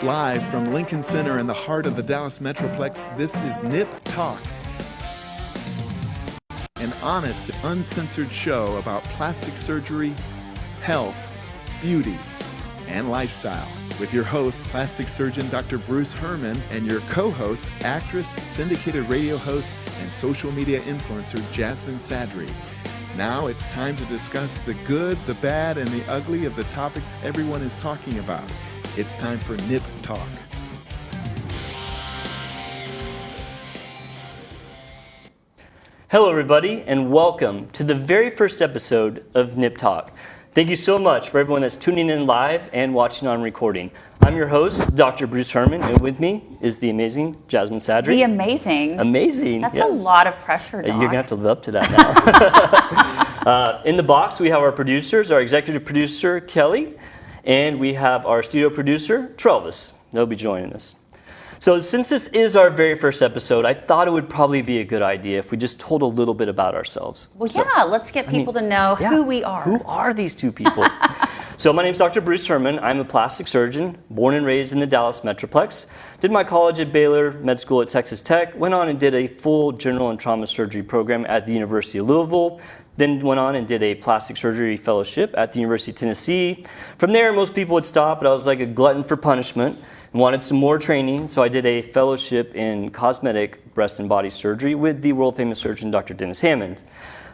Live from Lincoln Center in the heart of the Dallas Metroplex, this is Nip Talk, an honest, uncensored show about plastic surgery, health, beauty, and lifestyle. With your host, plastic surgeon Dr. Bruce Hermann, and your co-host, actress, syndicated radio host, and social media influencer Jasmine Sadry. Now it's time to discuss the good, the bad, and the ugly of the topics everyone is talking about. It's time for Nip Talk. Hello everybody, and welcome to the very first episode of Nip Talk. Thank you so much for everyone that's tuning in live and watching on recording. I'm your host, Dr. Bruce Hermann, and with me is the amazing Jasmine Sadry. The amazing? Amazing, That's yes. a lot of pressure, Doc. You're going to have to live up to that now. In the box, we have our producers, our executive producer, Kelly, and we have our studio producer, Travis. They'll be joining us. So since this is our very first episode, I thought it would probably be a good idea if we just told a little bit about ourselves. Well, yeah, let's get people to know who we are. Who are these two people? So my name's Dr. Bruce Hermann. I'm a plastic surgeon, born and raised in the Dallas Metroplex. Did my college at Baylor, med school at Texas Tech, went on and did a full general and trauma surgery program at the University of Louisville. Then went on and did a plastic surgery fellowship at the University of Tennessee. From there, most people would stop, but I was like a glutton for punishment and wanted some more training. So I did a fellowship in cosmetic breast and body surgery with the world famous surgeon, Dr. Dennis Hammond.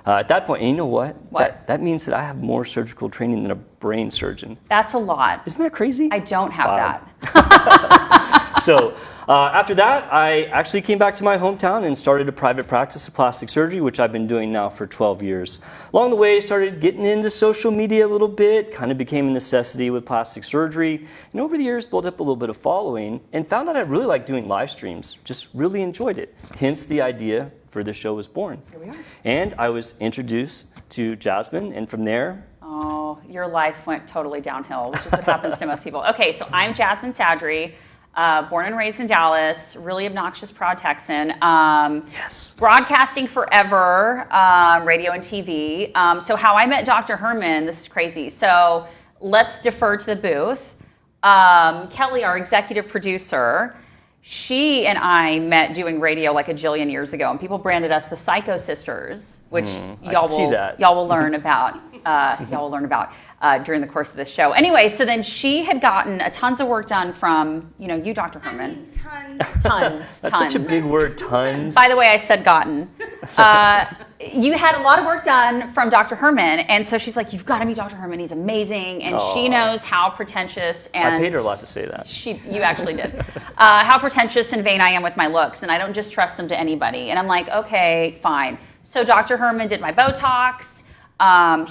At that point, and you know what? That means that I have more surgical training than a brain surgeon. That's a lot. Isn't that crazy? I don't have that. So after that, I actually came back to my hometown and started a private practice of plastic surgery, which I've been doing now for 12 years. Along the way, I started getting into social media a little bit, kind of became a necessity with plastic surgery, and over the years built up a little bit of following and found out I really like doing live streams, just really enjoyed it. Hence the idea for this show was born. Here we are. And I was introduced to Jasmine, and from there... Oh, your life went totally downhill, which is what happens to most people. Okay, so I'm Jasmine Sadry. Born and raised in Dallas, really obnoxious, proud Texan. Yes. Broadcasting forever, radio and TV. So how I met Dr. Hermann, this is crazy. So let's defer to the booth. Kelly, our executive producer, she and I met doing radio like a jillion years ago, and people branded us the Psycho Sisters, which y'all will learn about. During the course of this show. Anyway, so then she had gotten tons of work done from, you, Dr. Hermann. Tons. That's such a big word, tons. By the way, I said gotten. You had a lot of work done from Dr. Hermann, and so she's like, you've got to meet Dr. Hermann. He's amazing, and she knows how pretentious and... I paid her a lot to say that. You actually did. How pretentious and vain I am with my looks, and I don't just trust them to anybody. And I'm like, okay, fine. So Dr. Hermann did my Botox.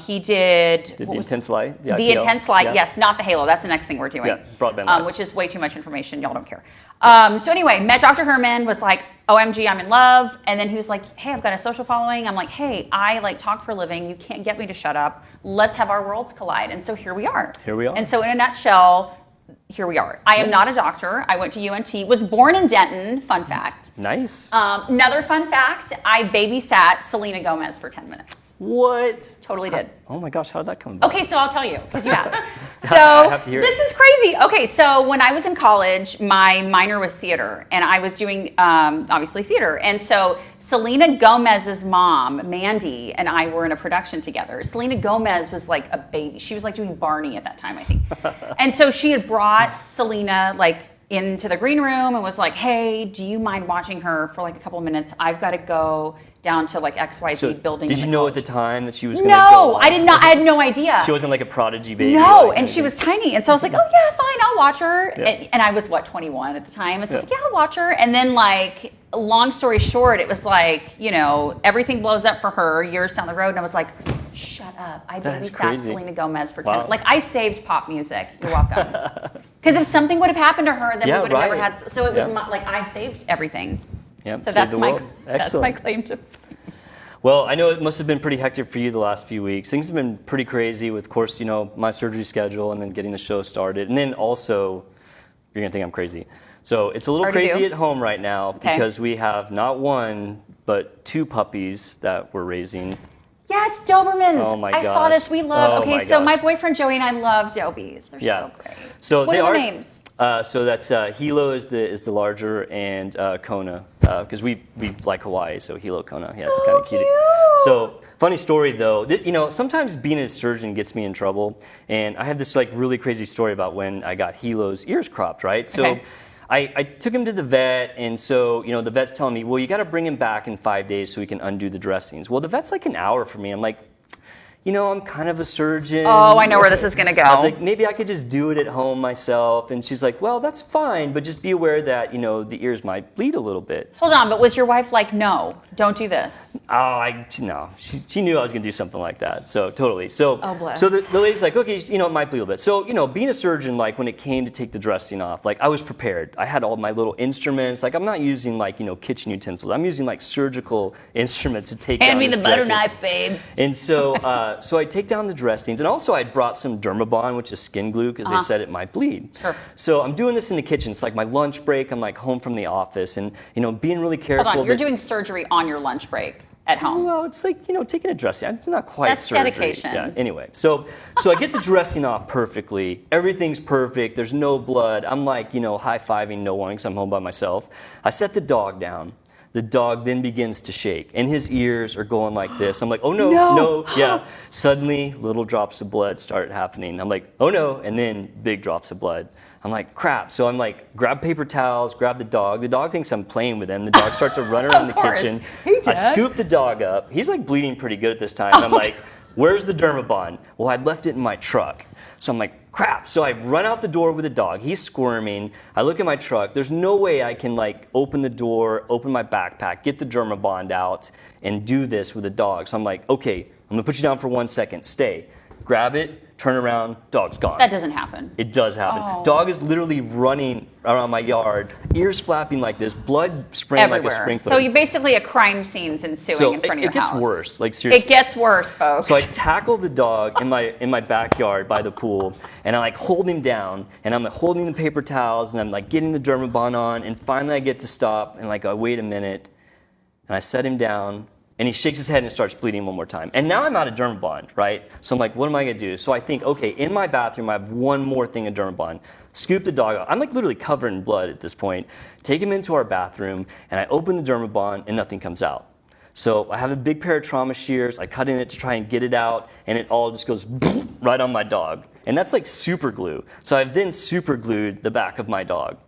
He did the intense light. The intense light, yes, not the halo. That's the next thing we're doing. Yeah, broadband light. Which is way too much information. Y'all don't care. So anyway, met Dr. Hermann, was like, OMG, I'm in love. And then he was like, hey, I've got a social following. I'm like, hey, I talk for a living. You can't get me to shut up. Let's have our worlds collide. And so here we are. Here we are. And so in a nutshell, here we are. I am not a doctor. I went to UNT, was born in Denton, fun fact. Nice. Another fun fact, I babysat Selena Gomez for 10 minutes. What? Totally did. Oh my gosh, how did that come about? Okay, so I'll tell you, because you asked. So I have to hear this is crazy. Okay, so when I was in college, my minor was theater, and I was doing, obviously, theater. And so Selena Gomez's mom, Mandy, and I were in a production together. Selena Gomez was like a baby. She was like doing Barney at that time, I think. And so she had brought Selena into the green room and was like, hey, do you mind watching her for a couple of minutes? I've got to go down to XYZ building. Did you know at the time that she was going to go? No, I did not. I had no idea. She wasn't like a prodigy baby. No, and she was tiny. And so I was like, oh yeah, fine, I'll watch her. Yeah. And I was 21 at the time. And so I was like, yeah, I'll watch her. And then long story short, it was everything blows up for her years down the road. And I was like, shut up. I babysat Selena Gomez for 10 minutes. I saved pop music. You're welcome. Because if something would have happened to her, then we would have never had. So it was I saved everything. Yep, so that's my claim to. Well, I know it must have been pretty hectic for you the last few weeks. Things have been pretty crazy with, of course, my surgery schedule and then getting the show started. And then also, you're going to think I'm crazy. So it's a little crazy at home right now because we have not one, but two puppies that we're raising. Yes, Dobermans. Oh my gosh. I saw this. We love. My boyfriend Joey and I love Dobies. They're so great. So what are the names? So that's Hilo is the larger, and Kona, because we like Hawaii, so Hilo, Kona. Yeah, it's kind of cute. So funny story though, sometimes being a surgeon gets me in trouble, and I have this like really crazy story about when I got Hilo's ears cropped, right? So. Okay. I took him to the vet, and so the vet's telling me, well, you got to bring him back in 5 days so we can undo the dressings. Well, the vet's like an hour for me. I'm like, I'm kind of a surgeon. Oh, I know where this is going to go. I was like, maybe I could just do it at home myself. And she's like, well, that's fine, but just be aware that, the ears might bleed a little bit. Hold on, but was your wife like, no, don't do this? Oh, no. She knew I was going to do something like that. So totally. So, oh, bless. So the lady's like, okay, it might bleed a little bit. So, being a surgeon, like when it came to take the dressing off, like I was prepared. I had all my little instruments. Like I'm not using like, kitchen utensils. I'm using like surgical instruments to take down this Hand me the butter dressing. knife, babe. And so, so I take down the dressings, and also I brought some Dermabond, which is skin glue, because they said it might bleed. Sure. So I'm doing this in the kitchen. It's like my lunch break. I'm like home from the office, and being really careful. Hold on, you're doing surgery on your lunch break at home. Well, it's like taking a dressing. It's not quite That's surgery. dedication. Yeah. Anyway, so I get the dressing off perfectly. Everything's perfect. There's no blood. I'm like high-fiving no one because I'm home by myself. I set the dog down. The dog then begins to shake, and his ears are going like this. I'm like, oh no. Yeah. Suddenly, little drops of blood start happening. I'm like, oh no, and then big drops of blood. I'm like, crap. So I'm like, grab paper towels, grab the dog. The dog thinks I'm playing with him. The dog starts to run around the kitchen. Hey, I Dad. scoop the dog up. He's like bleeding pretty good at this time. And I'm like, where's the Dermabond? Well, I left it in my truck. So I'm like, crap. So I run out the door with the dog. He's squirming. I look at my truck. There's no way I can like open the door, open my backpack, get the Dermabond out, and do this with the dog. So I'm like, okay, I'm gonna put you down for 1 second. Stay. Grab it, turn around, dog's gone. That doesn't happen. It does happen. Oh. Dog is literally running around my yard, ears flapping like this, blood spraying Everywhere. like a sprinkler. So you basically a crime scene's ensuing in front of your house. It gets worse. Like seriously. It gets worse, folks. So I tackle the dog in my backyard by the pool, and I like hold him down, and I'm like holding the paper towels, and I'm like getting the Dermabond on, and finally I get to stop, and like I wait a minute, and I set him down, and he shakes his head and starts bleeding one more time. And now I'm out of Dermabond, right? So I'm like, what am I gonna do? So I think, okay, in my bathroom I have one more thing of Dermabond. Scoop the dog out. I'm like literally covered in blood at this point. Take him into our bathroom, and I open the Dermabond, and nothing comes out. So I have a big pair of trauma shears. I cut in it to try and get it out, and it all just goes right on my dog. And that's like super glue. So I've then super glued the back of my dog.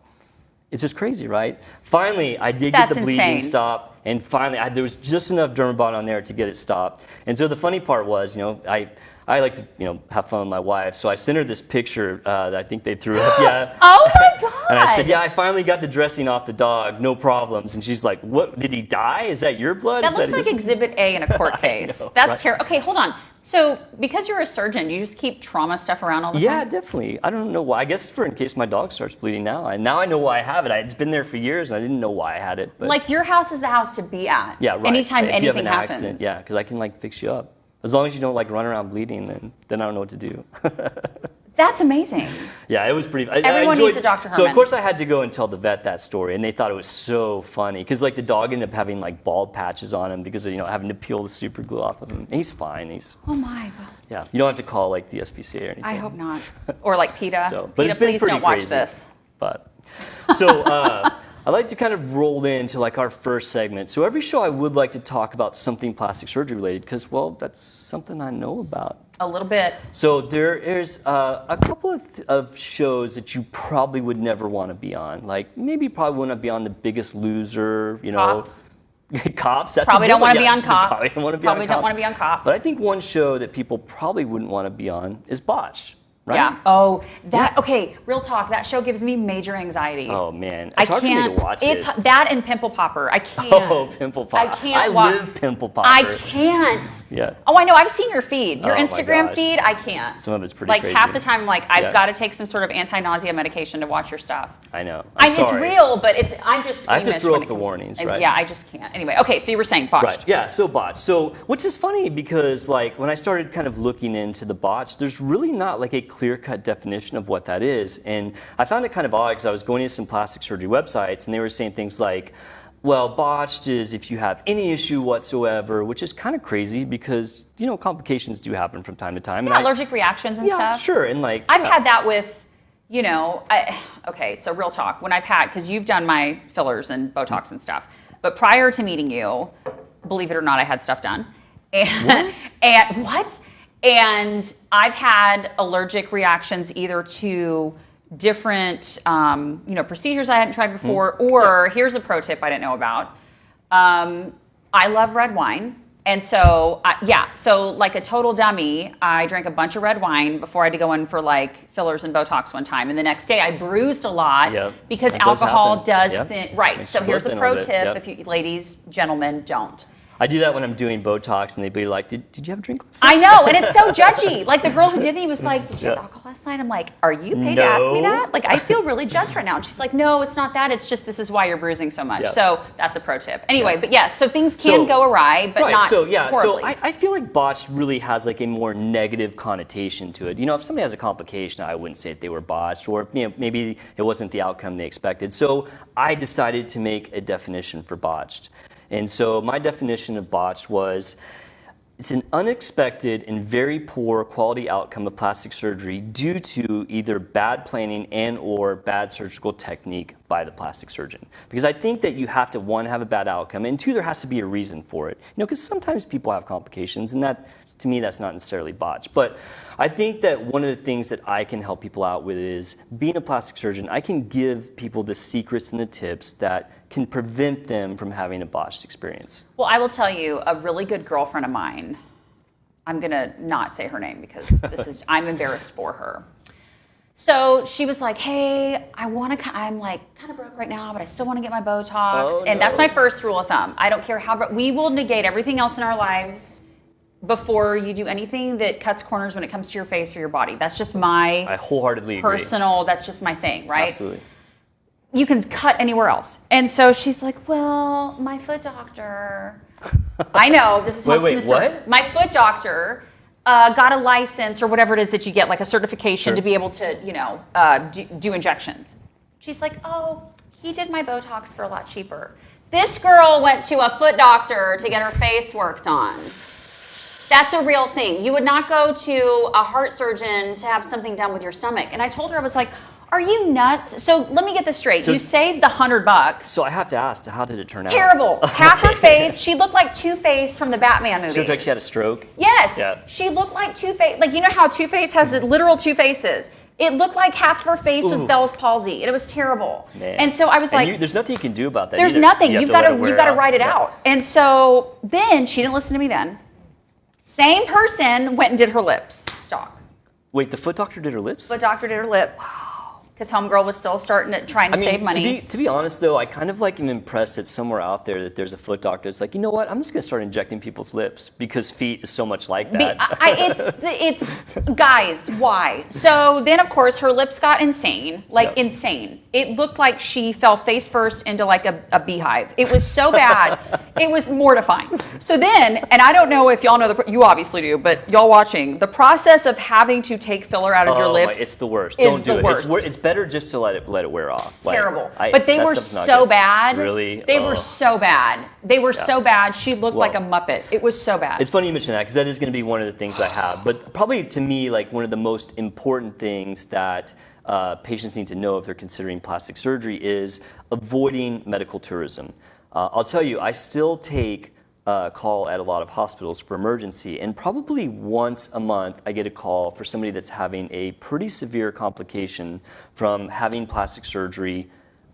It's just crazy, right? Finally, I did get the bleeding stopped, and finally, there was just enough Dermabond on there to get it stopped. And so the funny part was, I like to, have fun with my wife, so I sent her this picture that I think they threw up. Yeah. Oh my God! And I said, yeah, I finally got the dressing off the dog, no problems. And she's like, what? Did he die? Is that your blood? That looks like Exhibit A in a court case. know, That's right? terrible. Okay, hold on. So, because you're a surgeon, you just keep trauma stuff around all the Yeah, time? definitely. I don't know why. I guess in case my dog starts bleeding now. Now I know why I have it. It's been there for years, and I didn't know why I had it. But Like, your house is the house to be at. yeah, right. Anytime If you have anything an happens. accident, yeah, because I can like fix you up. As long as you don't like run around bleeding, then I don't know what to do. That's amazing. Yeah, it was pretty. Everyone needs a Dr. Hermann. So of course I had to go and tell the vet that story, and they thought it was so funny because like the dog ended up having like bald patches on him because of having to peel the super glue off of him. And he's fine. Oh my God. Yeah. You don't have to call like the SPCA or anything. I hope not. Or like PETA. But PETA, it's been please pretty don't watch crazy. this. But so I'd like to kind of roll into like our first segment. So every show I would like to talk about something plastic surgery related because, well, that's something I know about. A little bit. So there is a couple of shows that you probably would never want to be on. Like maybe you probably want to be on The Biggest Loser, Cops. Cops. That's Probably a good don't one. want to be Yeah, on Cops. Probably don't want to be Probably on don't Cops. want to be on Cops. But I think one show that people probably wouldn't want to be on is Botched. Right? Yeah. Oh, okay, real talk. That show gives me major anxiety. Oh man, it's hard for me to watch It's it. that and Pimple Popper. I can't. Oh, Pimple Popper. I can't I live Pimple Popper. I can't. Yeah. Oh, I know. I've seen your feed. Your Oh, my Instagram gosh. feed. I can't. Some of it's pretty like crazy. half the time, I'm like, I've Yeah. got to take some sort of anti-nausea medication to watch your stuff. I know. I I'm mean, sorry. it's real, but I'm just I have squeamish to throw when up it the comes- warnings, right? Yeah, I just can't. Anyway, okay, so you were saying Botched. Right. Yeah. So Botched. So which is funny because like when I started kind of looking into the Botched, there's really not like a clear-cut definition of what that is, and I found it kind of odd because I was going to some plastic surgery websites and they were saying things like, well, Botched is if you have any issue whatsoever, which is kind of crazy because complications do happen from time to time. Yeah, allergic reactions and yeah, stuff. sure, and like I've had that with you know, okay, so real talk. When I've had, because you've done my fillers and Botox and stuff, but prior to meeting you, believe it or not, I had stuff done. And, what? And I've had allergic reactions either to different, procedures I hadn't tried before, or here's a pro tip I didn't know about. I love red wine. And so, so like a total dummy, I drank a bunch of red wine before I had to go in for like fillers and Botox one time. And the next day I bruised a lot because alcohol does thin. Right. Makes so here's a pro tip Yep. if you ladies, gentlemen, don't. I do that when I'm doing Botox, and they'd be like, did you have a drink last night? I know, and it's so judgy. Like the girl who did me was like, did you have alcohol last night? I'm like, are you paid to ask me that? Like, I feel really judged right now. And she's like, no, it's not that. It's just this is why you're bruising so much. So that's a pro tip. Anyway, but yes, so things can go awry, but not horribly. So I feel like botched really has like a more negative connotation to it. You know, if somebody has a complication, I wouldn't say that they were botched, or maybe it wasn't the outcome they expected. So I decided to make a definition for botched. And so my definition of botched was, it's an unexpected and very poor quality outcome of plastic surgery due to either bad planning and or bad surgical technique by the plastic surgeon. Because I think that you have to, one, have a bad outcome, and two, there has to be a reason for it. You know, because sometimes people have complications, and that, to me, that's not necessarily botched. But I think that one of the things that I can help people out with is, being a plastic surgeon, I can give people the secrets and the tips that can prevent them from having a botched experience. Well, I will tell you, a really good girlfriend of mine, I'm gonna not say her name because I'm embarrassed for her. So she was like, hey, I'm like kind of broke right now, but I still wanna get my Botox. And that's my first rule of thumb. I don't care how, we will negate everything else in our lives before you do anything that cuts corners when it comes to your face or your body. That's just I wholeheartedly personal, that's just my thing, right? Absolutely. You can cut anywhere else. And so she's like, well, my foot doctor, I know, this is what? My foot doctor got a license or whatever it is that you get, like a certification to be able to, do injections. She's like, oh, he did my Botox for a lot cheaper. This girl went to a foot doctor to get her face worked on. That's a real thing. You would not go to a heart surgeon to have something done with your stomach. And I told her, I was like, are you nuts? So let me get this straight. You saved the $100. So I have to ask, how did it turn out? Terrible. Half her face, she looked like Two-Face from the Batman movie. She looked like she had a stroke? Yes. Yeah. She looked like Two-Face. Like, you know how Two-Face has the literal two faces? It looked like half of her face was Bell's palsy. It was terrible. Man. And so I was like, there's nothing you can do about that. There's nothing. You've got to write it out. And so then she didn't listen to me then. Same person went and did her lips, doc. Wait, the foot doctor did her lips? Foot doctor did her lips. Wow. Because homegirl was still trying to save money. To be honest, though, I kind of am impressed that somewhere out there that there's a foot doctor that's like, you know what, I'm just going to start injecting people's lips because feet is so much like that. It's guys, why? So then, of course, her lips got insane, insane. It looked like she fell face first into like a beehive. It was so bad. It was mortifying. So then, and I don't know if y'all know, you obviously do, but y'all watching, the process of having to take filler out of your lips. It's the worst. Don't do it. It's better just to let it wear off. Terrible. But they were so bad. Really? They were so bad. They were so bad. She looked like a Muppet. It was so bad. It's funny you mention that because that is going to be one of the things I have. But probably to me, one of the most important things that patients need to know if they're considering plastic surgery is avoiding medical tourism. I'll tell you, I still take call at a lot of hospitals for emergency, and probably once a month I get a call for somebody that's having a pretty severe complication from having plastic surgery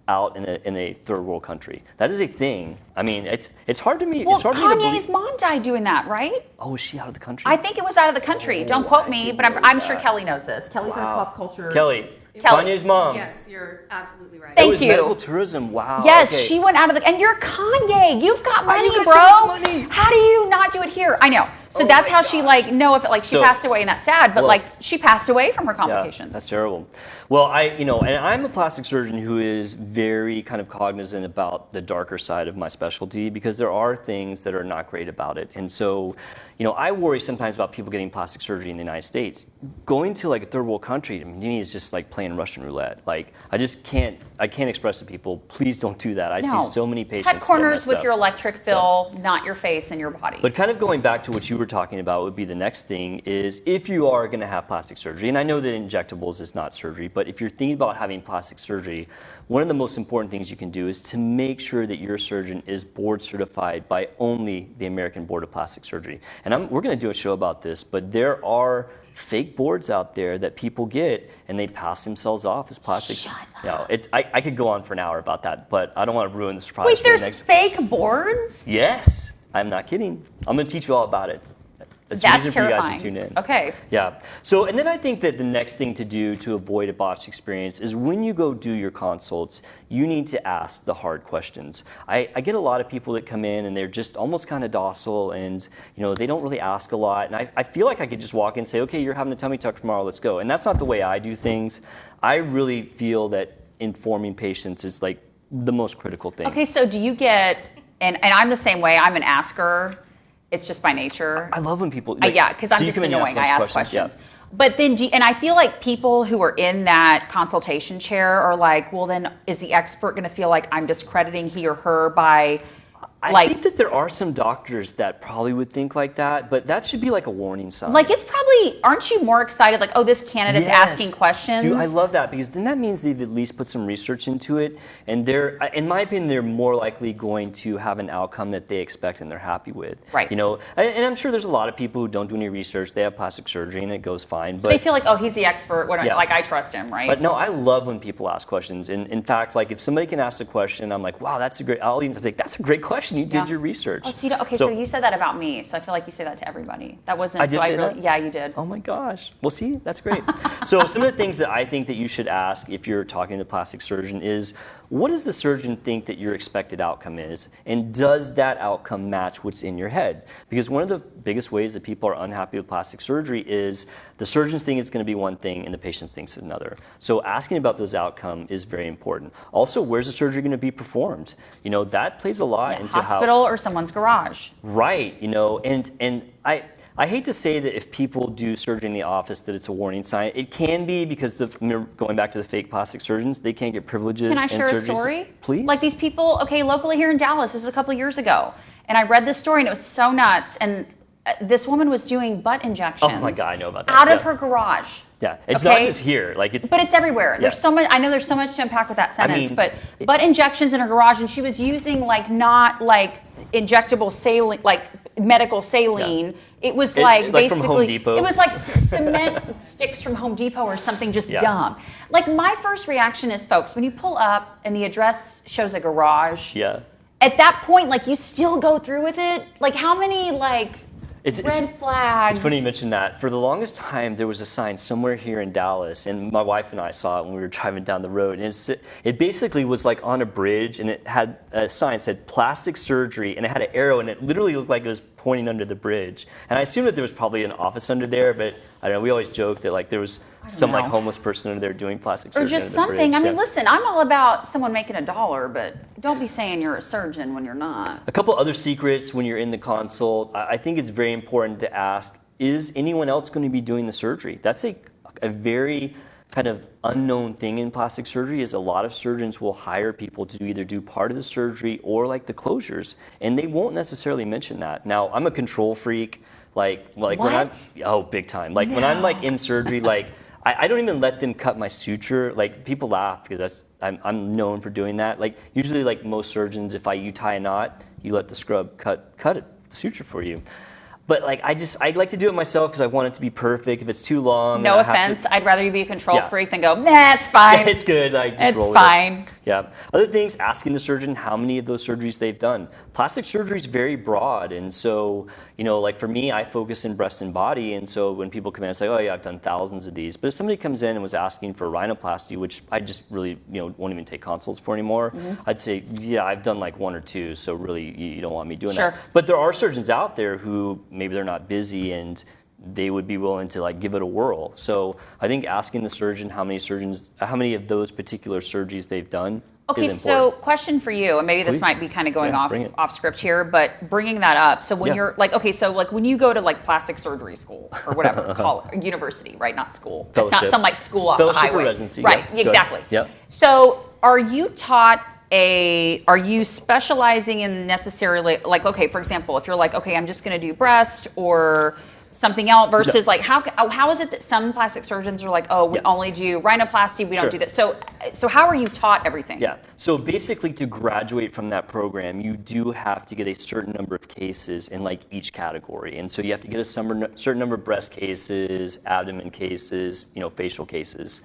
out in a third world country. That is a thing. I mean, it's hard to me. Well, it's hard Kanye's mom died doing that, right? Oh, is she out of the country? I think it was out of the country. Don't quote me, but I'm sure Kelly knows this. Kelly's our pop culture. Kelly. Kanye's mom. Yes, you're absolutely right. Thank you. It was medical tourism. Wow. Yes, she went out of and you're Kanye. You've got money, got bro. so much money. How do you not do it here? I know. So that's how she she passed away, and that's sad. But she passed away from her complications. Yeah, that's terrible. Well, and I'm a plastic surgeon who is very kind of cognizant about the darker side of my specialty because there are things that are not great about it. And so, I worry sometimes about people getting plastic surgery in the United States. Going to a third world country, to me, is just plain playing Russian roulette. Like, I can't express to people, please don't do that. I No. see so many patients Cut corners get with messed your up. electric bill, not your face and your body. But kind of going back to what you were talking about would be the next thing is if you are going to have plastic surgery, and I know that injectables is not surgery, but if you're thinking about having plastic surgery, one of the most important things you can do is to make sure that your surgeon is board certified by only the American Board of Plastic Surgery. And we're going to do a show about this, but there are fake boards out there that people get and they pass themselves off as plastic. Shut You know, I could go on for an hour about that, but I don't want to ruin the surprise. Wait, for the there's next. fake boards? Yes, I'm not kidding. I'm going to teach you all about it. It's the That's reason for you guys terrifying. to tune in. Okay. Yeah. So, and then I think that the next thing to do to avoid a botched experience is when you go do your consults, you need to ask the hard questions. I get a lot of people that come in and they're just almost kind of docile and, you know, they don't really ask a lot. And I feel like I could just walk in and say, okay, you're having a tummy tuck tomorrow, let's go. And that's not the way I do things. I really feel that informing patients is like the most critical thing. Okay, so do you get, and I'm the same way, I'm an asker. It's just by nature. I love when people. Yeah, because I'm so you just come in and annoying. I ask questions. Yeah. But then, and I feel like people who are in that consultation chair are like, well, then is the expert going to feel like I'm discrediting he or her by, I think that there are some doctors that probably would think like that, but that should be like a warning sign. like it's probably, aren't you more excited like, oh, this candidate's asking questions? Dude, I love that because then that means they've at least put some research into it, and they're, in my opinion, they're more likely going to have an outcome that they expect and they're happy with. Right. You know, and I'm sure there's a lot of people who don't do any research. They have plastic surgery and it goes fine, but they feel like, oh, he's the expert. What Yeah. like I trust him, right? But no, I love when people ask questions. And in fact, like if somebody can ask a question, I'm like, wow, I'll even think that's a great question. You did your research. Oh, so you don't, okay, so you said that about me. So I feel like you say that to everybody. That wasn't. I did so say I really, that? Yeah, you did. Oh my gosh. Well, see, that's great. So some of the things that I think that you should ask if you're talking to a plastic surgeon is, what does the surgeon think that your expected outcome is? And does that outcome match what's in your head? Because one of the biggest ways that people are unhappy with plastic surgery is the surgeons think it's going to be one thing and the patient thinks another. So asking about those outcomes is very important. Also, where's the surgery going to be performed? You know, that plays a lot into hospital or someone's garage. Right, you know, and I hate to say that if people do surgery in the office that it's a warning sign. It can be because going back to the fake plastic surgeons, they can't get privileges. Can I and share a surgeries. story? Please. Like these people, okay, locally here in Dallas, this was a couple of years ago, and I read this story and it was so nuts. And this woman was doing butt injections. Oh my God, I know about that. Out of her garage. Yeah, it's not just here. Like But it's everywhere. There's so much. I know there's so much to unpack with that sentence. But butt injections in her garage, and she was using like not like injectable saline, like medical saline. Yeah. It was like basically from Home Depot. It was like cement sticks from Home Depot or something, just dumb. Like my first reaction is, folks, when you pull up and the address shows a garage. Yeah. At that point, like you still go through with it. Like how many like. Red flags. It's funny you mentioned that. For the longest time, there was a sign somewhere here in Dallas, and my wife and I saw it when we were driving down the road. And it basically was like on a bridge, and it had a sign that said plastic surgery, and it had an arrow, and it literally looked like it was pointing under the bridge. And I assumed that there was probably an office under there, but I don't know. We always joke that like there was some like homeless person under there doing plastic surgery. Or just something. I mean, listen, I'm all about someone making $1, but don't be saying you're a surgeon when you're not. A couple other secrets when you're in the consult. I think it's very important to ask, is anyone else going to be doing the surgery? That's a very kind of unknown thing in plastic surgery is a lot of surgeons will hire people to either do part of the surgery or like the closures, and they won't necessarily mention that. Now, I'm a control freak. Like when I'm, big time. Like when I'm like in surgery, like I don't even let them cut my suture. Like people laugh because I'm known for doing that. Like usually like most surgeons, if you tie a knot, you let the scrub cut the suture for you. But like I'd like to do it myself because I want it to be perfect. If it's too long, no offense, I'd rather you be a control freak than go, nah, it's fine. It's good. Like just roll with it. Yeah. Other things, asking the surgeon how many of those surgeries they've done. Plastic surgery is very broad, and so like for me, I focus in breast and body, and so when people come in and say, oh yeah, I've done thousands of these, but if somebody comes in and was asking for rhinoplasty, which I just really won't even take consults for anymore, I'd say yeah, I've done like 1 or 2, so really you don't want me doing that. But there are surgeons out there who maybe they're not busy and they would be willing to like give it a whirl. So I think asking the surgeon how many of those particular surgeries they've done Okay, is so important. question for you, and maybe this Please. might be kind of going Yeah, bring it. off script here, but bringing that up. So when Yeah. you're like, okay, so like when you go to like plastic surgery school or whatever, college, university, right? Not school. It's not Fellowship. some like school off the Fellowship or highway. residency, Right, yeah, go exactly. ahead. Yeah. So are you taught are you specializing in necessarily like, okay, for example, if you're like, okay, I'm just going to do breast or something else versus like how is it that some plastic surgeons are like, oh, we only do rhinoplasty, we don't do that. So how are you taught everything? Yeah. So basically, to graduate from that program, you do have to get a certain number of cases in like each category, and so you have to get a certain number of breast cases, abdomen cases, facial cases.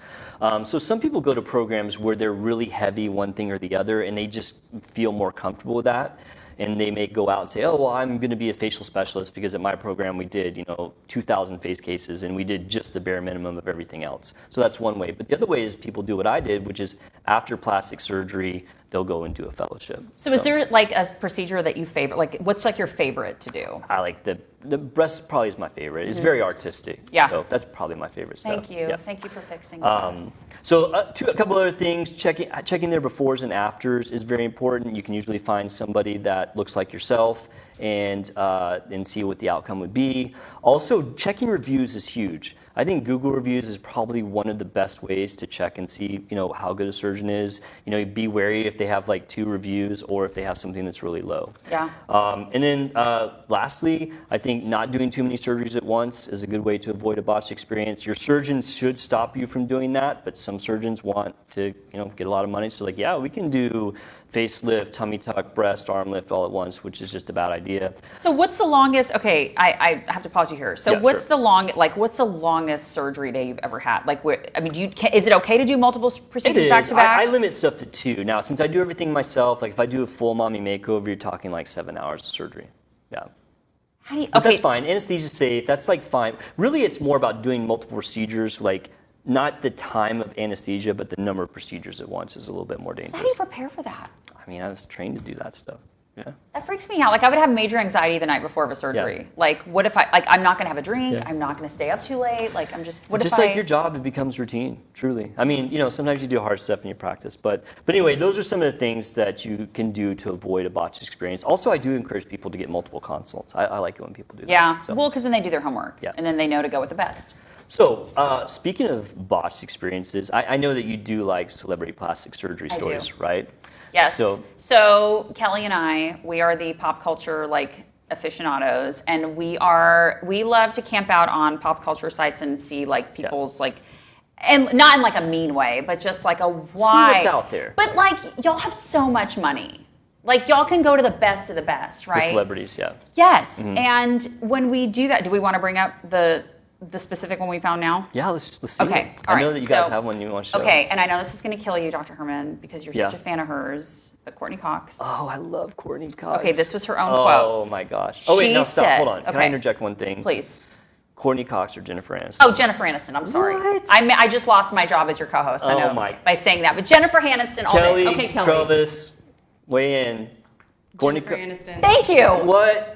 So some people go to programs where they're really heavy one thing or the other, and they just feel more comfortable with that. And they may go out and say, oh, well, I'm going to be a facial specialist because at my program we did, 2,000 face cases and we did just the bare minimum of everything else. So that's one way. But the other way is people do what I did, which is after plastic surgery, they'll go and do a fellowship. So is there like a procedure that you favor? Like what's like your favorite to do? I like the breast probably is my favorite. It's very artistic. Yeah. So that's probably my favorite stuff. Thank you. Yeah. Thank you for fixing this. So a couple other things, checking their befores and afters is very important. You can usually find somebody that looks like yourself and see what the outcome would be. Also, checking reviews is huge. I think Google reviews is probably one of the best ways to check and see, how good a surgeon is. Be wary if they have like 2 reviews or if they have something that's really low. Yeah. And then lastly, I think not doing too many surgeries at once is a good way to avoid a botched experience. Your surgeon should stop you from doing that, but some surgeons want to, get a lot of money. So like, yeah, we can do facelift, tummy tuck, breast, arm lift all at once, which is just a bad idea. So what's the longest? Okay, I have to pause you here. So Yeah, what's sure. what's the longest surgery day you've ever had? Like, is it okay to do multiple It procedures is. back to back? I limit stuff to 2. Now, since I do everything myself, like if I do a full mommy makeover, you're talking like 7 hours of surgery. Yeah. How do you, But okay, that's fine. Anesthesia's safe. That's like fine. Really, it's more about doing multiple procedures, like not the time of anesthesia, but the number of procedures at once is a little bit more dangerous. how do you prepare for that? I mean, I was trained to do that stuff. Yeah. That freaks me out. Like I would have major anxiety the night before of a surgery. Yeah. Like what if I'm not gonna have a drink? Yeah. I'm not gonna stay up too late. Like I'm just Like your job, it becomes routine, truly. I mean, sometimes you do hard stuff in your practice. But anyway, those are some of the things that you can do to avoid a botched experience. Also, I do encourage people to get multiple consults. I like it when people do that. Yeah. So. Well, because then they do their homework. Yeah. And then they know to go with the best. So, speaking of botched experiences, I know that you do like celebrity plastic surgery stories, do. right? Yes. So Kelly and we are the pop culture aficionados, and we love to camp out on pop culture sites and see people's and not in a mean way, but just a why. See what's out there. But y'all have so much money. Y'all can go to the best of the best, right? The celebrities, yeah. Yes. And when we do that, do we want to bring up the specific one we found now? Yeah, let's see. Okay, it. I know that you guys have one you want to show. Okay, and I know this is going to kill you, Dr. Hermann, because you're Yeah. such a fan of hers, but Courteney Cox. Oh, I love Courteney Cox. Okay, this was her own quote. Oh my gosh. Oh wait, She no, stop. said- Hold on. Can I okay. interject one thing? Please. Courteney Cox or Jennifer Aniston? Oh, Jennifer Aniston. I'm sorry. What? I just lost my job as your co-host. I Oh know my- by saying that, but Jennifer Aniston all Kelly, day. Okay, Kelly. Travis, weigh in. Courteney Jennifer Co- Aniston. Thank you. What?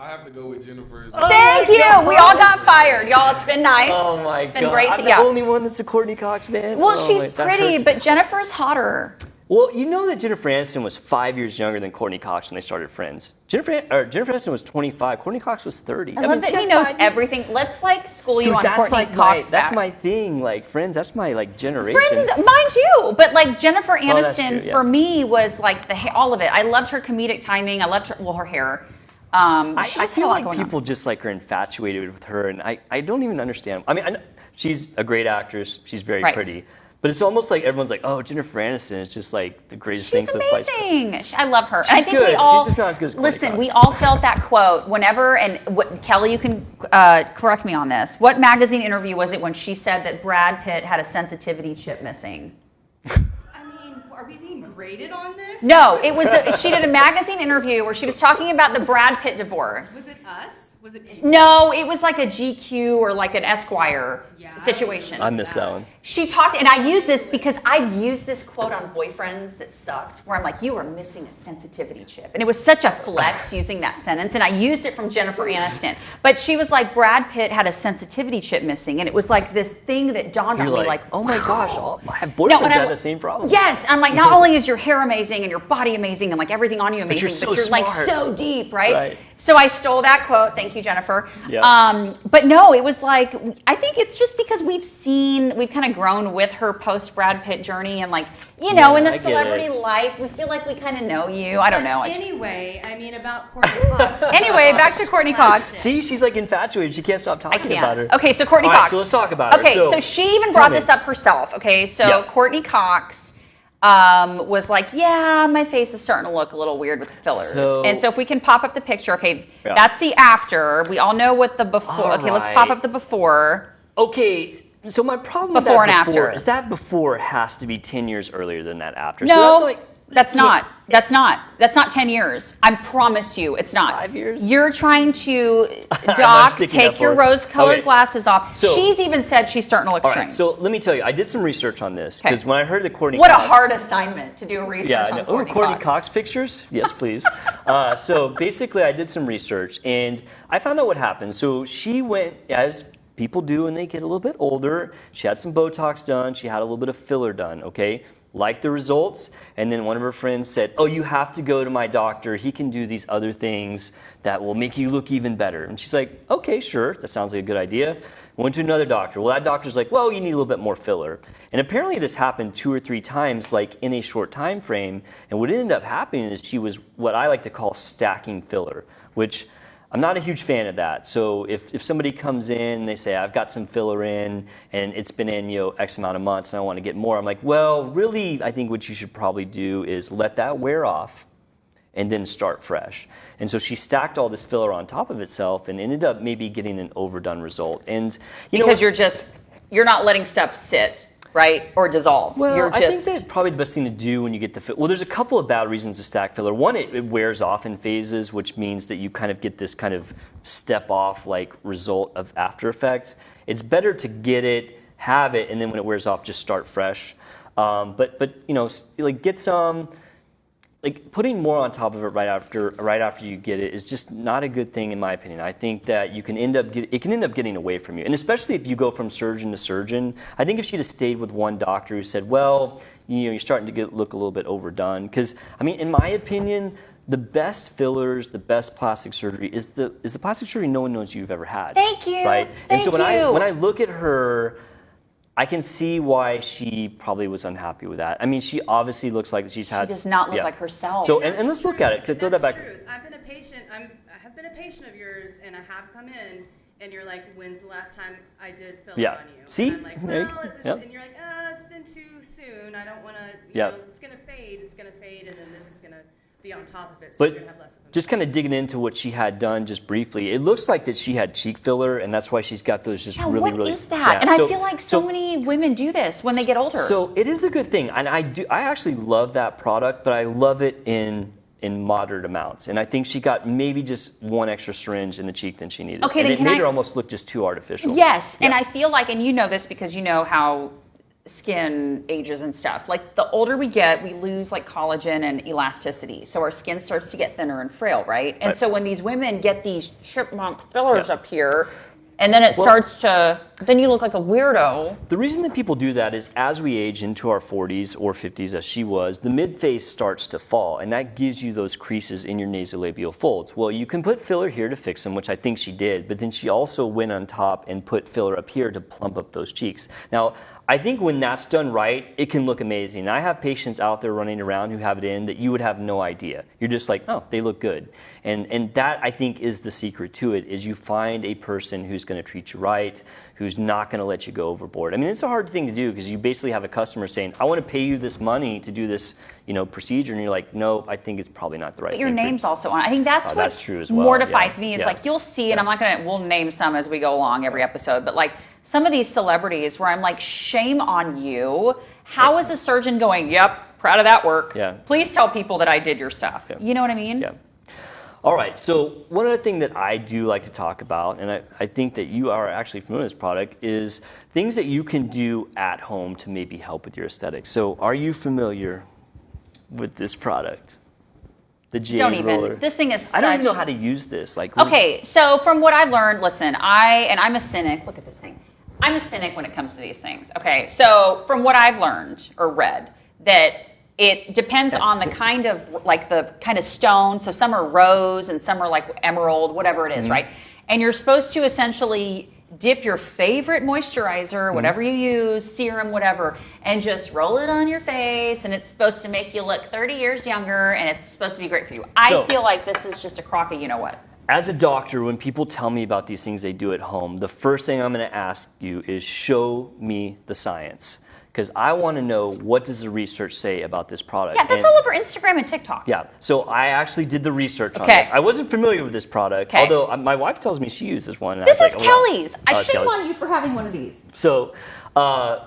I have to go with Jennifer as Oh. well. Thank my you. God. We all got fired, y'all. It's been nice. Oh my It's been god. great I'm to the yeah. only one that's a Courteney Cox fan. Well, Oh, she's my- that pretty, hurts. but Jennifer's hotter. Well, you know that Jennifer Aniston was 5 years younger than Courteney Cox when they started Friends. Jennifer Aniston was 25. Courteney Cox was 30. I love that he knows everything. Let's school you Dude, on that's Courteney like Cox. that's facts. my thing. Friends, that's my generation. Friends is mine too, but Jennifer Oh, that's Aniston true, yeah. for me was all of it. I loved her comedic timing. I loved her hair. I She just had a feel lot like going on. people just are infatuated with her, and I don't even understand. I mean, I know she's a great actress. She's very Right. pretty. But it's almost like everyone's like, oh, Jennifer Aniston is just the greatest thing She's since sliced bread. amazing. I love her. She's And I think good. we all, She's just not as good as Courteney listen, Cox. we all felt that quote whenever, and Kelly, you can correct me on this. What magazine interview was it when she said that Brad Pitt had a sensitivity chip missing? I mean, are we being graded on this? No, it was she did a magazine interview where she was talking about the Brad Pitt divorce. Was it us? Was it? No, it was like a GQ or like an Esquire situation. I missed that one. She talked, and I use this because I've used this quote on boyfriends that sucked, where I'm like, you are missing a sensitivity chip. And it was such a flex using that sentence, and I used it from Jennifer Aniston. But she was like, Brad Pitt had a sensitivity chip missing, and it was like this thing that dawned on me, like, oh my gosh, my boyfriends had the same problem. Yes, I'm like, not only is your hair amazing and your body amazing and like everything on you amazing, but you're like smart. so deep, right? Right. So I stole that quote. Thank you, Jennifer. Yeah. But no, it was like, I think it's just because we've kind of grown with her post Brad Pitt journey, and like, in the celebrity life, we feel like we kind of know you. I don't know. Anyway, I mean, about Courteney Cox. Anyway, back to Courteney Cox. See, she's like infatuated. She can't stop talking about her. Okay, so Courteney All Cox. right, so let's talk about her. Okay, so she even brought this up herself. Okay, so Courteney Cox was like, yeah, my face is starting to look a little weird with the fillers. And so if we can pop up the picture, that's the after. We all know what the before. Okay, let's pop up the before. Okay, so my problem with Before that and before after. is that before has to be 10 years earlier than that after. No, so that's not. That's not 10 years. I promise you, it's not. 5 years? You're trying to, I'm Doc, sticking take up your for it. rose-colored Okay. glasses off. So- She's even said she's starting to look all right, strange. so let me tell you, I did some research on this because when I heard the Courteney What a Cox, hard assignment to do research on Courteney Cox pictures? Yes, please. So basically, I did some research and I found out what happened. So she went, as people do when they get a little bit older, she had some Botox done, she had a little bit of filler done, okay? Liked the results, and then one of her friends said, oh, you have to go to my doctor. He can do these other things that will make you look even better. And she's like, okay, sure, that sounds like a good idea. Went to another doctor. Well, that doctor's like, well, you need a little bit more filler. And apparently this happened 2 or 3 times, like in a short time frame. And what ended up happening is she was what I like to call stacking filler, which I'm not a huge fan of that. So if somebody comes in and they say, I've got some filler in and it's been in X amount of months and I want to get more, I'm like, well, really, I think what you should probably do is let that wear off and then start fresh. And so she stacked all this filler on top of itself and ended up maybe getting an overdone result. And because you're not letting stuff sit, right, or dissolve. Well, I think that's probably the best thing to do when you get the filler. Well, there's a couple of bad reasons to stack filler. One, it wears off in phases, which means that you kind of get this kind of step off like result of after effects. It's better to get it, have it, and then when it wears off, just start fresh. But like get some. Like putting more on top of it right after you get it is just not a good thing in my opinion. I think that it can end up getting away from you, and especially if you go from surgeon to surgeon. I think if she'd have stayed with one doctor who said, "Well, you're starting to look a little bit overdone," because I mean, in my opinion, the best fillers, the best plastic surgery is the plastic surgery no one knows you've ever had. Thank you. Right, and so when you. I look at her, I can see why she probably was unhappy with that. I mean, she obviously looks like she's had. She does not look like herself. So, and let's look at it. Throw that back. True. I've been a patient. I have been a patient of yours, and I have come in, and you're like, "When's the last time I did filler on you?" See? And I'm like, "Well, it was," and you're like, "It's been too soon. I don't want to. You know, it's gonna fade. It's gonna fade, and then this is gonna be on top of it, so you're gonna have less of them." Just kind of digging into what she had done just briefly, it looks like that she had cheek filler, and that's why she's got those just really. What is that? And I feel like so many women do this when they get older. So it is a good thing, and I actually love that product, but I love it in moderate amounts. And I think she got maybe just one extra syringe in the cheek than she needed. Okay, and then it made her almost look just too artificial. Yes, and I feel like, and you know this because you know how skin ages and stuff. Like the older we get, we lose like collagen and elasticity. So our skin starts to get thinner and frail, right? And so when these women get these chipmunk fillers up here, and then then you look like a weirdo. The reason that people do that is as we age into our 40s or 50s, as she was, the mid-face starts to fall, and that gives you those creases in your nasolabial folds. Well, you can put filler here to fix them, which I think she did, but then she also went on top and put filler up here to plump up those cheeks. Now, I think when that's done right, it can look amazing. I have patients out there running around who have it in that you would have no idea. You're just like, oh, they look good. And that, I think, is the secret to it, is you find a person who's going to treat you right, who's not going to let you go overboard. I mean, it's a hard thing to do because you basically have a customer saying, I want to pay you this money to do this procedure, and you're like, no, I think it's probably not the right thing. But your name's also on. I think that's true as well. Mortifies me is like you'll see, and I'm not we'll name some as we go along every episode, but like some of these celebrities where I'm like, shame on you. How is a surgeon going, yep, proud of that work. Yeah. Please tell people that I did your stuff. Yeah. You know what I mean? Yeah. All right, so one other thing that I do like to talk about, and I think that you are actually familiar with this product, is things that you can do at home to maybe help with your aesthetics. So are you familiar with this product? The Jade Roller. This thing is I don't even know how to use this. Okay, so from what I've learned, listen, I'm a cynic. Look at this thing. I'm a cynic when it comes to these things. Okay, so from what I've learned or read, that it depends on the kind of stone. So some are rose and some are like emerald, whatever it is, right? And you're supposed to essentially dip your favorite moisturizer, whatever you use, serum, whatever, and just roll it on your face. And it's supposed to make you look 30 years younger, and it's supposed to be great for you. I feel like this is just a crock of you know what. As a doctor, when people tell me about these things they do at home, the first thing I'm going to ask you is show me the science. Because I want to know, what does the research say about this product? Yeah, that's all over Instagram and TikTok. Yeah, so I actually did the research on this. I wasn't familiar with this product, although my wife tells me she uses one. And this is like, Kelly's. Shame on you for having one of these. So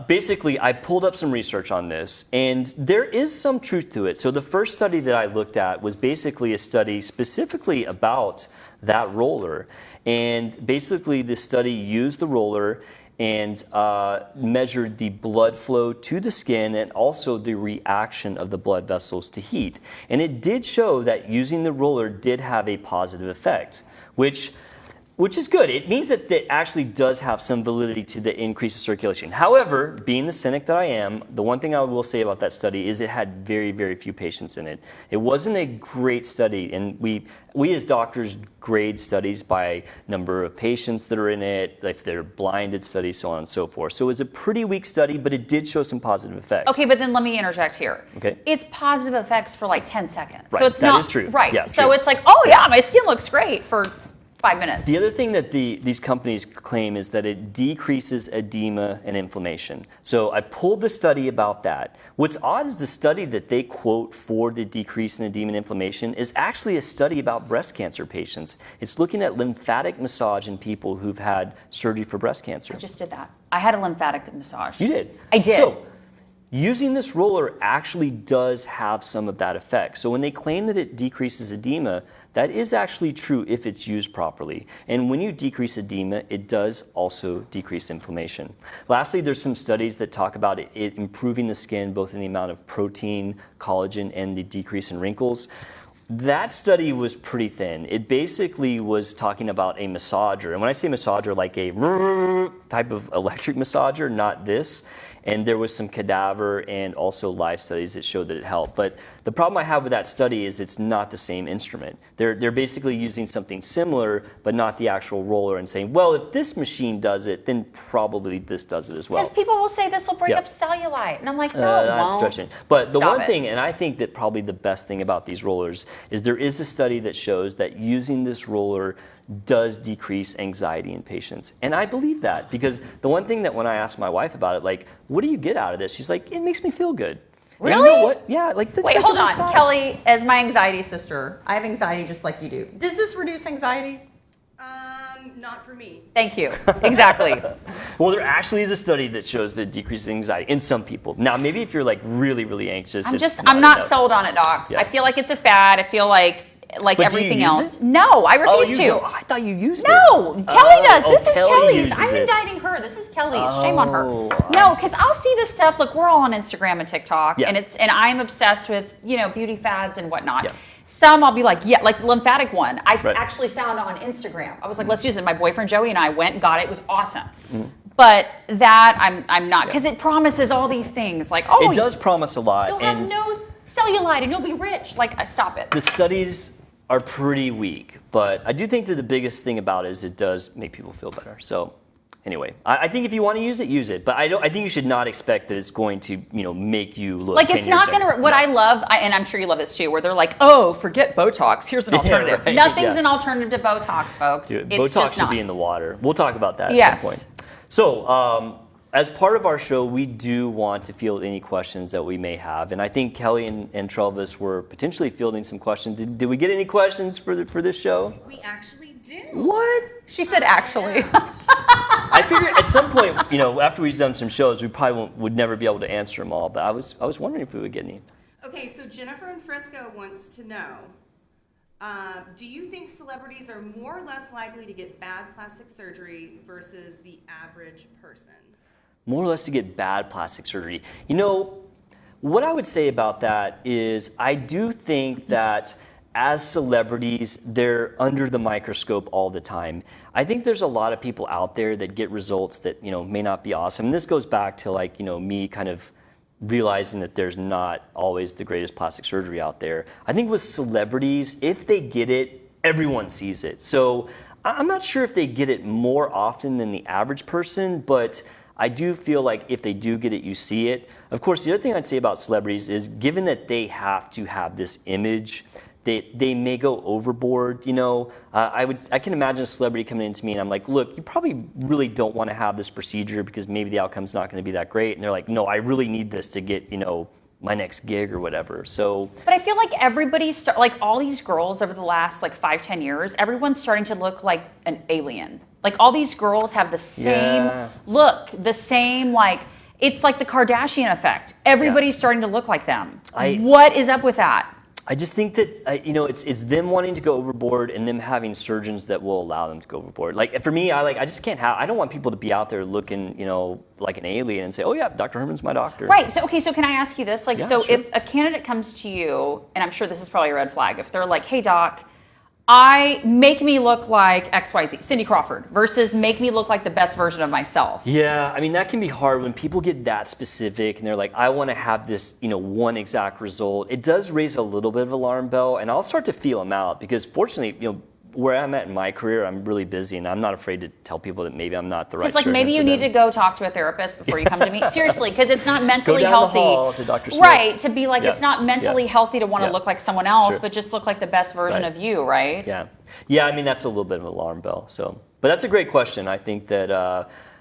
basically, I pulled up some research on this, and there is some truth to it. So the first study that I looked at was basically a study specifically about that roller. And basically, the study used the roller and measured the blood flow to the skin and also the reaction of the blood vessels to heat. And it did show that using the roller did have a positive effect, which is good. It means that it actually does have some validity to the increase of circulation. However, being the cynic that I am, the one thing I will say about that study is it had very, very few patients in it. It wasn't a great study, and we as doctors grade studies by number of patients that are in it, if they're blinded studies, so on and so forth. So it was a pretty weak study, but it did show some positive effects. Okay, but then let me interject here. Okay. It's positive effects for like 10 seconds. Right, so it's that is true. Right, Yeah, so true. it's like, oh yeah, my skin looks great for 5 minutes. The other thing that these companies claim is that it decreases edema and inflammation. So I pulled the study about that. What's odd is the study that they quote for the decrease in edema and inflammation is actually a study about breast cancer patients. It's looking at lymphatic massage in people who've had surgery for breast cancer. I just did that. I had a lymphatic massage. You did? I did. So using this roller actually does have some of that effect. So when they claim that it decreases edema, that is actually true if it's used properly. And when you decrease edema, it does also decrease inflammation. Lastly, there's some studies that talk about it improving the skin, both in the amount of protein, collagen, and the decrease in wrinkles. That study was pretty thin. It basically was talking about a massager. And when I say massager, like a type of electric massager, not this. And there was some cadaver and also live studies that showed that it helped. But the problem I have with that study is it's not the same instrument. They're basically using something similar, but not the actual roller, and saying, well, if this machine does it, then probably this does it as well. Because people will say this will break up cellulite. And I'm like, no, it not won't. stretching. But the one thing, and I think that probably the best thing about these rollers, is there is a study that shows that using this roller does decrease anxiety in patients. And I believe that, because the one thing that when I asked my wife about it, like, what do you get out of this? She's like, it makes me feel good. Really? And you know what? Yeah, like that's Wait, like hold a on. massage. Kelly, as my anxiety sister, I have anxiety just like you do. Does this reduce anxiety? Not for me. Thank you. Exactly. Well, there actually is a study that shows that it decreases anxiety in some people. Now, maybe if you're like really, really anxious, I'm not enough. sold on it, Doc. Yeah. I feel like it's a fad. I feel like But everything do you use else. it? No, I refuse to. I thought you used it. No, Kelly does. This is Kelly Kelly's. uses I'm it. indicting her. This is Kelly's. Shame on her. Oh, No, because I'll see this stuff. Look, we're all on Instagram and TikTok, Yeah. and I'm obsessed with beauty fads and whatnot. Yeah. Some I'll be like, yeah, like lymphatic one. I Right. actually found on Instagram. I was like, let's use it. My boyfriend Joey and I went and got it. It was awesome. But that I'm not, because it promises all these things. Like, oh, It does promise a lot. you'll and have no cellulite and you'll be rich. Like, stop it. the studies are pretty weak, but I do think that the biggest thing about it is it does make people feel better. So anyway, I think if you want to use it, but I think you should not expect that it's going to, make you look Like, 10 it's not years going to, younger. what No. I love, and I'm sure you love this too, where they're like, oh, forget Botox. Here's an Yeah, alternative. right, Nothing's yeah. an alternative to Botox, folks. Dude, It's Botox just should not. be in the water. We'll talk about that Yes. at some point. So, as part of our show, we do want to field any questions that we may have. And I think Kelly and Travis were potentially fielding some questions. Did we get any questions for this show? We actually do. What? She said, actually. I figured at some point, after we've done some shows, we probably would never be able to answer them all. But I was wondering if we would get any. Okay, so Jennifer in Frisco wants to know, Do you think celebrities are more or less likely to get bad plastic surgery versus the average person? More or less to get bad plastic surgery. You know, what I would say about that is I do think that as celebrities, they're under the microscope all the time. I think there's a lot of people out there that get results that, you know, may not be awesome. And this goes back to, like, you know, me kind of realizing that there's not always the greatest plastic surgery out there. I think with celebrities, if they get it, everyone sees it. So I'm not sure if they get it more often than the average person, but I do feel like if they do get it, you see it. Of course, the other thing I'd say about celebrities is given that they have to have this image, they may go overboard. You know, I can imagine a celebrity coming into me and I'm like, look, you probably really don't want to have this procedure because maybe the outcome's not going to be that great. And they're like, no, I really need this to get, you know, my next gig or whatever. So, but I feel like everybody's like all these girls over the last like 5-10 years, everyone's starting to look like an alien. Like all these girls have the same look, the same, like, it's like the Kardashian effect. Everybody's starting to look like them. What is up with that? I just think that, you know, it's them wanting to go overboard and them having surgeons that will allow them to go overboard. Like for me, I just can't I don't want people to be out there looking, you know, like an alien and say, oh yeah, Dr. Herman's my doctor. Right. So, okay, so can I ask you this? Like, Yeah, so sure. if a candidate comes to you, and I'm sure this is probably a red flag, if they're like, hey doc, make me look like XYZ, Cindy Crawford, versus make me look like the best version of myself. Yeah, I mean, that can be hard when people get that specific and they're like, I want to have this, you know, one exact result. It does raise a little bit of alarm bell, and I'll start to feel them out because fortunately, you know, where I'm at in my career, I'm really busy and I'm not afraid to tell people that maybe I'm not the right Because like surgeon maybe you for need them. to go talk to a therapist before you come to me. Seriously, because it's not mentally Go down healthy. the hall to Dr. Smith. Right, to be like, Yeah. it's not mentally Yeah. healthy to want to Yeah. look like someone else, Sure. but just look like the best version Right. of you, right? Yeah, yeah. I mean, that's a little bit of an alarm bell. So, but that's a great question. I think that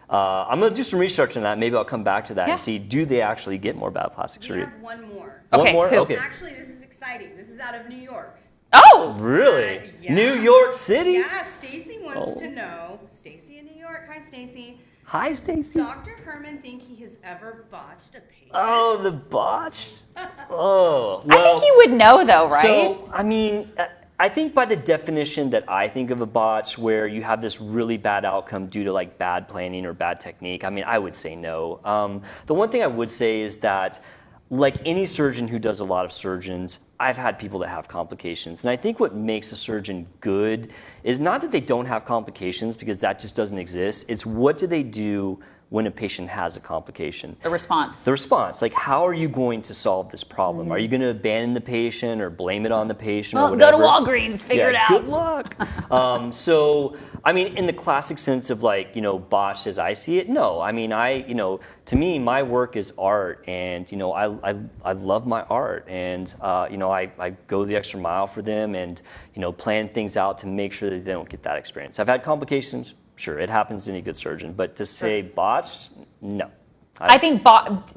I'm going to do some research on that. Maybe I'll come back to that Yeah. and see, do they actually get more bad plastic We surgery? have one more. One Okay, more? who? Okay. Actually, this is exciting. This is out of New York. Oh! Really? Yeah. New York City? Yeah, Stacy wants Oh. to know. Stacy in New York. Hi, Stacy. Hi, Stacey. Dr. Hermann think he has ever botched a patient? Oh, the botched? Oh, well. I think you would know though, right? So, I mean, I think by the definition that I think of a botch, where you have this really bad outcome due to like bad planning or bad technique, I mean, I would say no. The one thing I would say is that, like any surgeon who does a lot of surgeons, I've had people that have complications. And I think what makes a surgeon good is not that they don't have complications, because that just doesn't exist. It's what do they do when a patient has a complication. The response. The response, like how are you going to solve this problem? Are you going to abandon the patient or blame it on the patient or Well, go whatever? to Walgreens, figure it out. Good luck. So, I mean, in the classic sense of like, you know, botched as I see it, no. I mean, to me, my work is art, and, you know, I love my art, and, you know, I go the extra mile for them and, you know, plan things out to make sure that they don't get that experience. I've had complications. Sure, it happens to any good surgeon, but to say botched, no. I think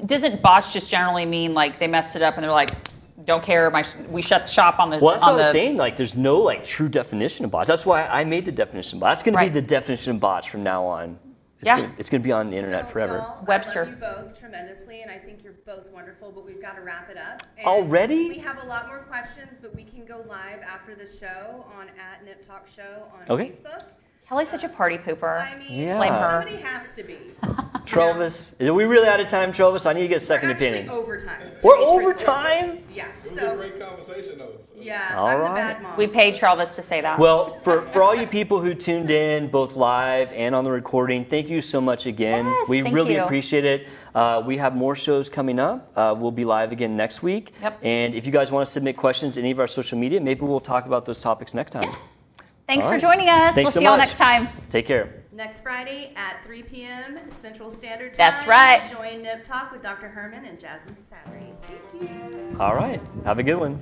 doesn't botch just generally mean like they messed it up and they're like, don't care, we shut the shop on the. Well, that's what I was saying. Like, there's no like true definition of botch. That's why I made the definition of botch. That's going to be the definition of botch from now on. It's going to be on the internet forever. Y'all, Webster. I love you both tremendously, and I think you're both wonderful, but we've got to wrap it up. And Already? We have a lot more questions, but we can go live after the show on @NipTalkShow on Okay. Facebook. Kelly's such a party pooper. I mean, Yeah. Blame her. somebody has to be. Travis, are we really out of time, Travis? I need to get a second We're actually opinion. overtime. to We're be truthful. overtime? Yeah. It was a So great conversation, though. So. yeah, All I'm the right. bad mom. We paid Travis to say that. Well, for all you people who tuned in, both live and on the recording, thank you so much again. Yes, We thank really you. appreciate it. We have more shows coming up. We'll be live again next week. Yep. And if you guys want to submit questions to any of our social media, maybe we'll talk about those topics next time. Thanks All for right. joining us. Thanks We'll so see y'all much. next time. Take care. Next Friday at 3 p.m. Central Standard Time. That's right. Join Nip Talk with Dr. Hermann and Jasmine Sadry. Thank you. All right. Have a good one.